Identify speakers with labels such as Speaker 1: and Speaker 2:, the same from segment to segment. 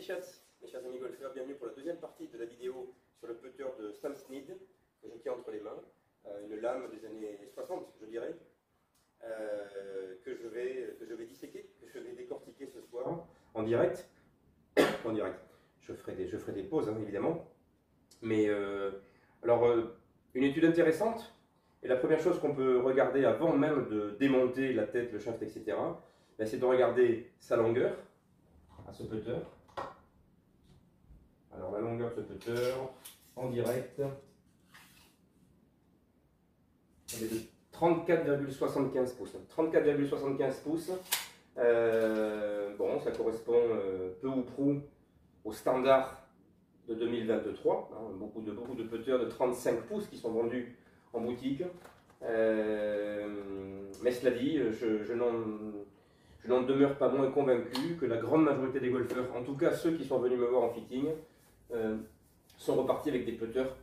Speaker 1: mes chers amis golfeurs, bienvenue pour la deuxième partie de la vidéo sur le putter de Sam Snead que je tiens entre les mains, une lame des années 60 je dirais, que je vais disséquer, que je vais décortiquer ce soir en direct. Je ferai des pauses hein, évidemment, mais une étude intéressante, et la première chose qu'on peut regarder avant même de démonter la tête, le shaft, etc., ben, c'est de regarder sa longueur à ce putter. Alors la longueur de ce putter en direct, elle est de 34,75 pouces. 34,75 pouces, bon, ça correspond peu ou prou au standard de 2023. Hein, beaucoup de putters de 35 pouces qui sont vendus en boutique. Mais cela dit, je n'en demeure pas moins convaincu que la grande majorité des golfeurs, en tout cas ceux qui sont venus me voir en fitting, sont repartis avec des putters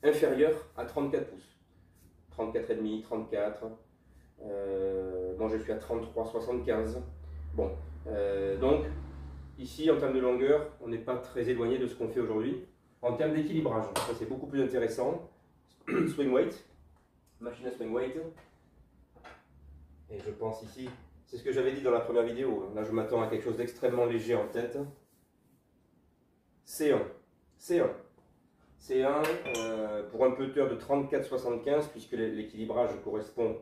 Speaker 1: inférieurs à 34 pouces. 34,5, 34. Moi je suis à 33,75. Bon, donc ici en termes de longueur, on n'est pas très éloigné de ce qu'on fait aujourd'hui. En termes d'équilibrage, ça c'est beaucoup plus intéressant. Swing weight, machine à swing weight. Et je pense ici, c'est ce que j'avais dit dans la première vidéo. Là je m'attends à quelque chose d'extrêmement léger en tête. C1. C1 pour un putter de 34,75 puisque l'équilibrage correspond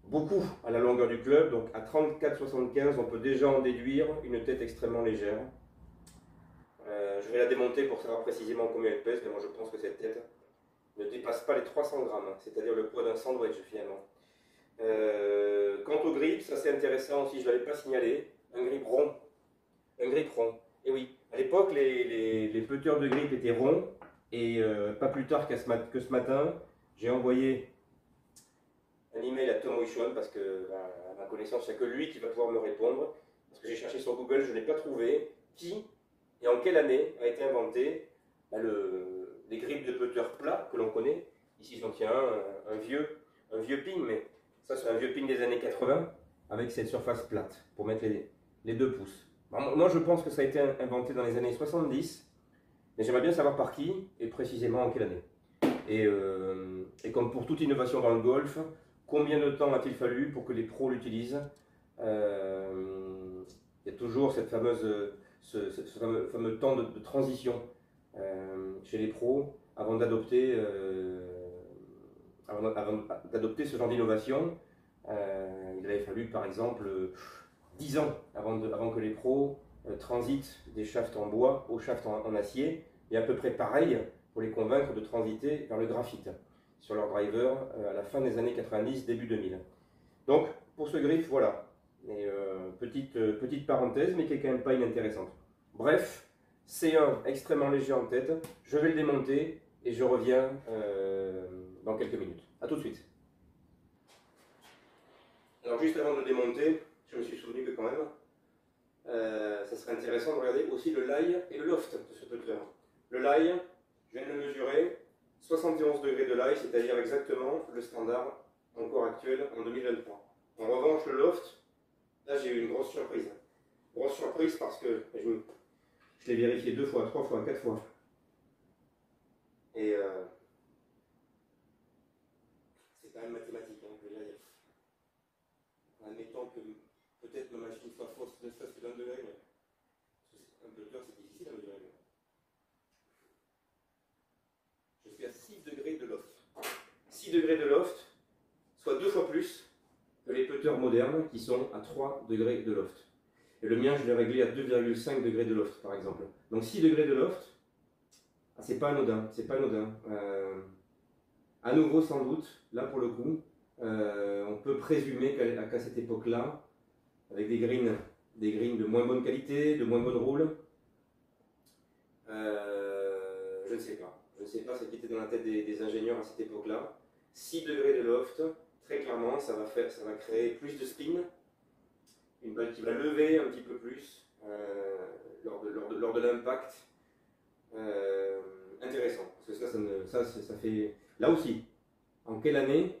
Speaker 1: beaucoup à la longueur du club. Donc à 34,75 on peut déjà en déduire une tête extrêmement légère. Je vais la démonter pour savoir précisément combien elle pèse, mais moi je pense que cette tête ne dépasse pas les 300 grammes, c'est-à-dire le poids d'un sandwich finalement. Quant au grip, ça c'est intéressant aussi, je ne l'avais pas signalé, un grip rond. Et oui, à l'époque les putters de grip étaient ronds, et pas plus tard que ce matin, j'ai envoyé un email à Tom Wichon parce que, à ma connaissance, il n'y a que lui qui va pouvoir me répondre. Parce que j'ai cherché sur Google, je n'ai pas trouvé qui et en quelle année a été inventé les grips de putter plats que l'on connaît. Ici j'en tiens un vieux ping, mais ça c'est un vieux ping des années 80 avec cette surface plate pour mettre les 2 pouces. Alors, moi je pense que ça a été inventé dans les années 70. Mais j'aimerais bien savoir par qui et précisément en quelle année. Et comme pour toute innovation dans le golf, combien de temps a-t-il fallu pour que les pros l'utilisent? Il y a toujours ce fameux temps de transition chez les pros avant d'adopter ce genre d'innovation. Il avait fallu par exemple 10 ans avant que les pros transitent des shafts en bois aux shafts en acier, et à peu près pareil pour les convaincre de transiter vers le graphite sur leur driver à la fin des années 90, début 2000. Donc pour ce grip, voilà. Et, petite parenthèse, mais qui est quand même pas inintéressante. Bref, C1 extrêmement léger en tête, je vais le démonter et je reviens dans quelques minutes. A tout de suite. Alors juste avant de le démonter, je me suis souvenu que quand même, ça serait intéressant de regarder aussi le lie et le loft de ce putter. Le lie, je viens de le mesurer, 71 degrés de lie, c'est-à-dire exactement le standard encore actuel en 2023. En revanche, le loft, là j'ai eu une grosse surprise. Grosse surprise parce que je l'ai vérifié 2 fois, 3 fois, 4 fois. Et c'est quand même mathématique, hein, je vais dire. Admettons que peut-être ma machine soit fausse, ne serait-ce que d'un degré, mais un putter c'est difficile à mesurer. Je suis à 6 degrés de loft. 6 degrés de loft, soit 2 fois plus que les putters modernes qui sont à 3 degrés de loft. Et le mien, je l'ai réglé à 2,5 degrés de loft par exemple. Donc 6 degrés de loft, c'est pas anodin, c'est pas anodin. À nouveau sans doute, là pour le coup, on peut présumer qu'à cette époque-là, avec des greens de moins bonne qualité, de moins bonne roule, je ne sais pas ce qui était dans la tête des ingénieurs à cette époque-là. 6 degrés de loft, très clairement, ça va créer plus de spin, une balle qui va lever un petit peu plus lors de l'impact. Intéressant, parce que ça fait... Là aussi, en quelle année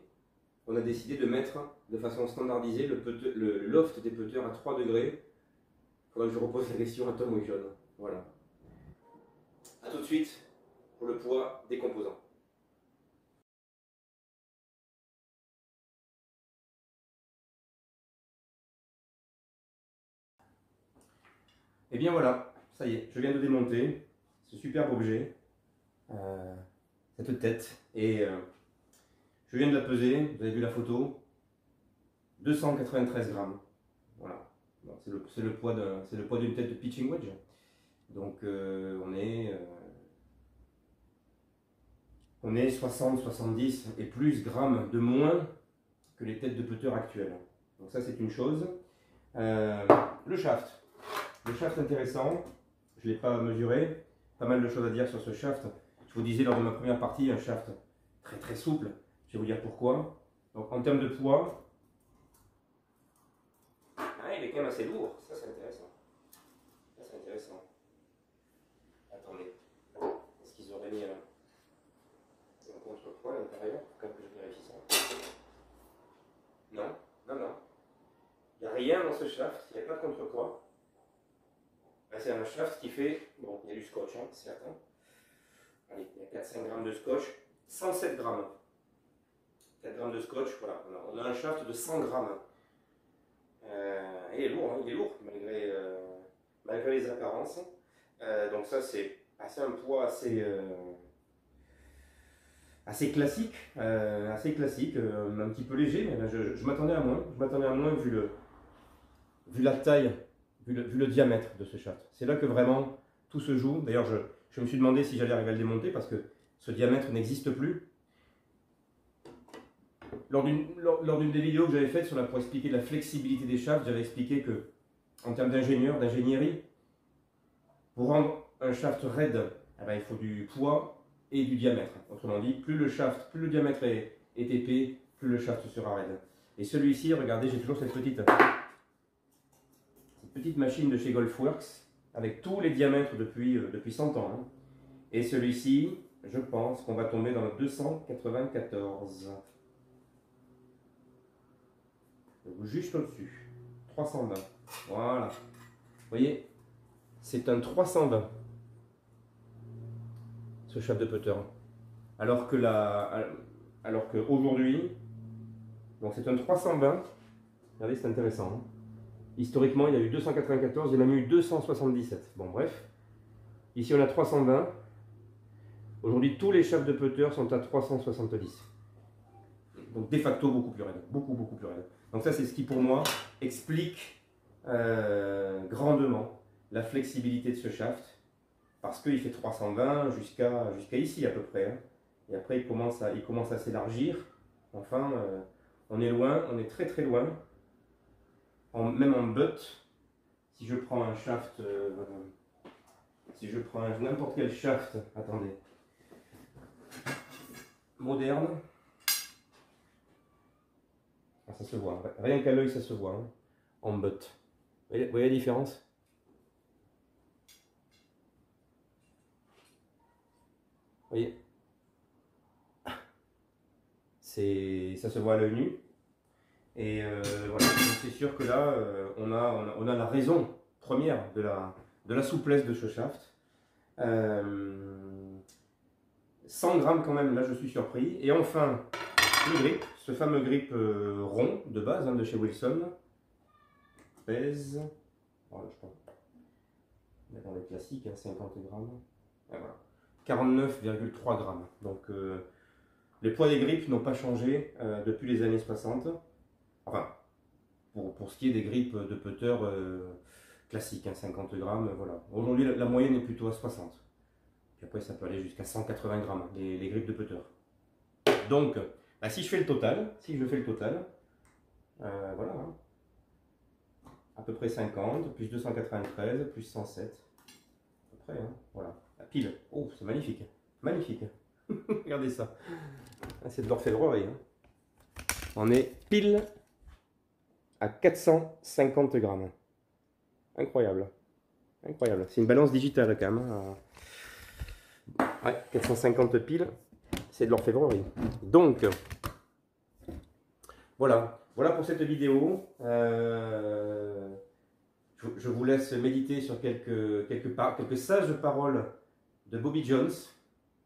Speaker 1: on a décidé de mettre de façon standardisée le loft des putters à 3 degrés? Il faudra que je repose la question à Tom Wichon. Voilà. A tout de suite pour le poids des composants. Et bien voilà, ça y est, je viens de démonter ce superbe objet, cette tête, et je viens de la peser, vous avez vu la photo, 293 grammes. Voilà, bon, c'est le poids d'une tête de pitching wedge. Donc on est 60, 70 et plus grammes de moins que les têtes de putter actuelles. Donc ça c'est une chose. Le shaft. Le shaft intéressant, je ne l'ai pas mesuré, pas mal de choses à dire sur ce shaft. Je vous disais lors de ma première partie, un shaft très très souple, je vais vous dire pourquoi. Donc en termes de poids, il est quand même assez lourd, ça c'est intéressant. Ça c'est intéressant. Attendez, est-ce qu'ils auraient mis un contrepoids à l'intérieur? Comme que je vérifie ça. Non, non, non. Il n'y a rien dans ce shaft, il n'y a pas de contrepoids. C'est un shaft qui fait, bon, il y a du scotch, hein, certes. Allez, il y a 4-5 grammes de scotch, 107 grammes. 4 grammes de scotch, voilà, on a un shaft de 100 grammes. Il est lourd, hein, il est lourd, malgré les apparences. Donc ça, c'est un poids assez classique, un petit peu léger, mais je m'attendais à moins. Je m'attendais à moins vu la taille, vu le diamètre de ce shaft. C'est là que vraiment tout se joue. D'ailleurs, je me suis demandé si j'allais arriver à le démonter parce que ce diamètre n'existe plus. Lors d'une des vidéos que j'avais faites pour expliquer la flexibilité des shafts, j'avais expliqué que, en termes d'ingénierie, pour rendre un shaft raide, eh ben, il faut du poids et du diamètre. Autrement dit, plus le diamètre est épais, plus le shaft sera raide. Et celui-ci, regardez, j'ai toujours cette petite machine de chez Golfworks, avec tous les diamètres depuis 100 ans. Hein. Et celui-ci, je pense qu'on va tomber dans le 294. Juste au-dessus. 320. Voilà. Vous voyez, c'est un 320. Ce shaft de putter. Alors qu'aujourd'hui, donc c'est un 320. Regardez, c'est intéressant. Hein. Historiquement, il y a eu 294, il y en a eu 277. Bon, bref. Ici, on a 320. Aujourd'hui, tous les shafts de putter sont à 370. Donc, de facto, beaucoup plus raide. Beaucoup plus raide. Donc, ça, c'est ce qui, pour moi, explique grandement la flexibilité de ce shaft. Parce qu'il fait 320 jusqu'à ici, à peu près. Hein. Et après, il commence à s'élargir. Enfin, on est loin, on est très très loin. Même en butt, si je prends un shaft, si je prends n'importe quel shaft, attendez, moderne, ça se voit, rien qu'à l'œil ça se voit, hein, en butt. Vous voyez la différence? Vous voyez? Ça se voit à l'œil nu. Et voilà, c'est sûr que là, on a la raison première de la souplesse de ce shaft. 100 grammes quand même, là je suis surpris. Et enfin, le grip, ce fameux grip rond de base hein, de chez Wilson, pèse, voilà, je pense, dans les classiques, hein, 50 grammes, et voilà, 49,3 grammes. Donc les poids des grips n'ont pas changé depuis les années 60. Enfin, pour ce qui est des grips de putter classiques, hein, 50 grammes, voilà. Aujourd'hui, la moyenne est plutôt à 60. Puis après, ça peut aller jusqu'à 180 grammes, les grips de putter. Donc, bah, si je fais le total, voilà, hein, à peu près 50, plus 293, plus 107, à peu près, hein, voilà, la pile. Oh, c'est magnifique, magnifique. Regardez ça, c'est de l'orfèvrerie. Hein. On est pile à 450 grammes. Incroyable. Incroyable. C'est une balance digitale quand même. Hein. Ouais, 450 piles, c'est de l'orfèvrerie. Donc, voilà. Voilà pour cette vidéo. Je je vous laisse méditer sur quelques sages paroles de Bobby Jones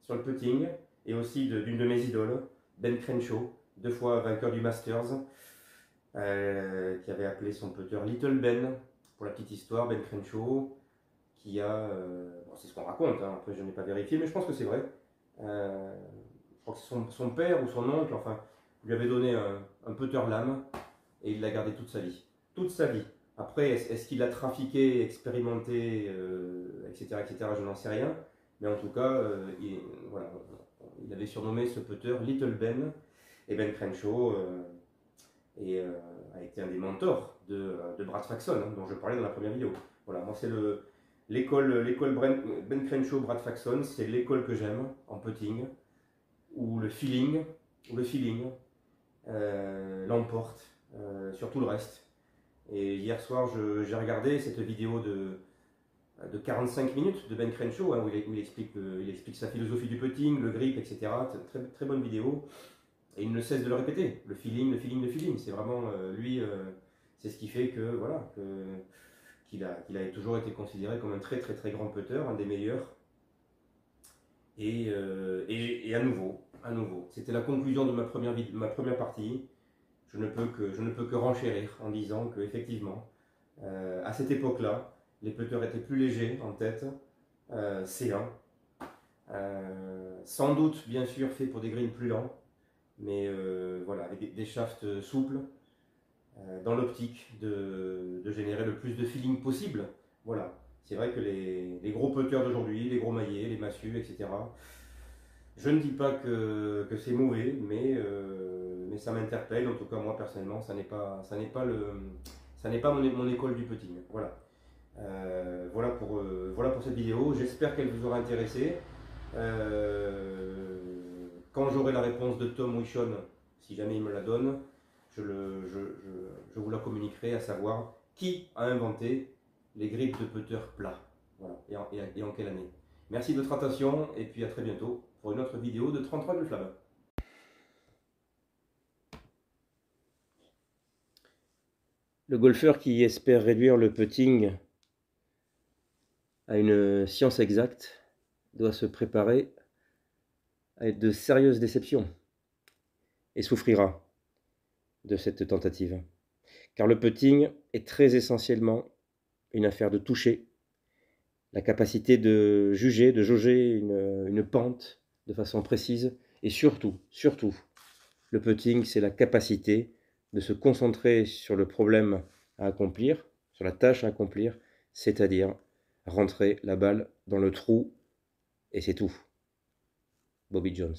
Speaker 1: sur le putting et aussi d'une de mes idoles, Ben Crenshaw, 2 fois vainqueur du Masters, qui avait appelé son putter Little Ben. Pour la petite histoire, Ben Crenshaw, qui a, bon, c'est ce qu'on raconte, hein, après je n'ai pas vérifié, mais je pense que c'est vrai. Je crois que c'est son père ou son oncle, enfin, lui avait donné un putter lame et il l'a gardé toute sa vie. Toute sa vie. Après, est-ce qu'il a trafiqué, expérimenté, etc., etc., je n'en sais rien. Mais en tout cas, voilà, il avait surnommé ce putter Little Ben. Et Ben Crenshaw a été un des mentors de Brad Faxon, hein, dont je parlais dans la première vidéo. Voilà, moi c'est l'école Ben Crenshaw, Brad Faxon, c'est l'école que j'aime en putting, où le feeling l'emporte sur tout le reste. Et hier soir, j'ai regardé cette vidéo de 45 minutes de Ben Crenshaw, hein, où il explique sa philosophie du putting, le grip, etc. Très, très bonne vidéo. Et il ne cesse de le répéter, le feeling. C'est vraiment lui, c'est ce qui fait que voilà, qu'il a toujours été considéré comme un très très très grand putter, un des meilleurs. Et à nouveau, c'était la conclusion de ma première partie. Je ne peux que renchérir en disant qu'effectivement, à cette époque-là, les putters étaient plus légers en tête, C1. Sans doute, bien sûr, fait pour des greens plus lents, mais voilà, avec des shafts souples, dans l'optique de générer le plus de feeling possible. Voilà, c'est vrai que les gros putters d'aujourd'hui, les gros maillets, les massues, etc., je ne dis pas que c'est mauvais, mais ça m'interpelle. En tout cas, moi personnellement, ça n'est pas mon école du putting. Voilà. Voilà pour cette vidéo. J'espère qu'elle vous aura intéressé. Quand j'aurai la réponse de Tom Wichon, si jamais il me la donne, je vous la communiquerai, à savoir qui a inventé les grips de putter plats. Voilà. Et en quelle année. Merci de votre attention et puis à très bientôt pour une autre vidéo de 33 de Flamme. Le golfeur qui espère réduire le putting à une science exacte doit se préparer à de sérieuses déceptions et souffrira de cette tentative. Car le putting est très essentiellement une affaire de toucher, la capacité de juger, de jauger une pente de façon précise, et surtout, le putting, c'est la capacité de se concentrer sur le problème à accomplir, sur la tâche à accomplir, c'est-à-dire rentrer la balle dans le trou, et c'est tout. Bobby Jones.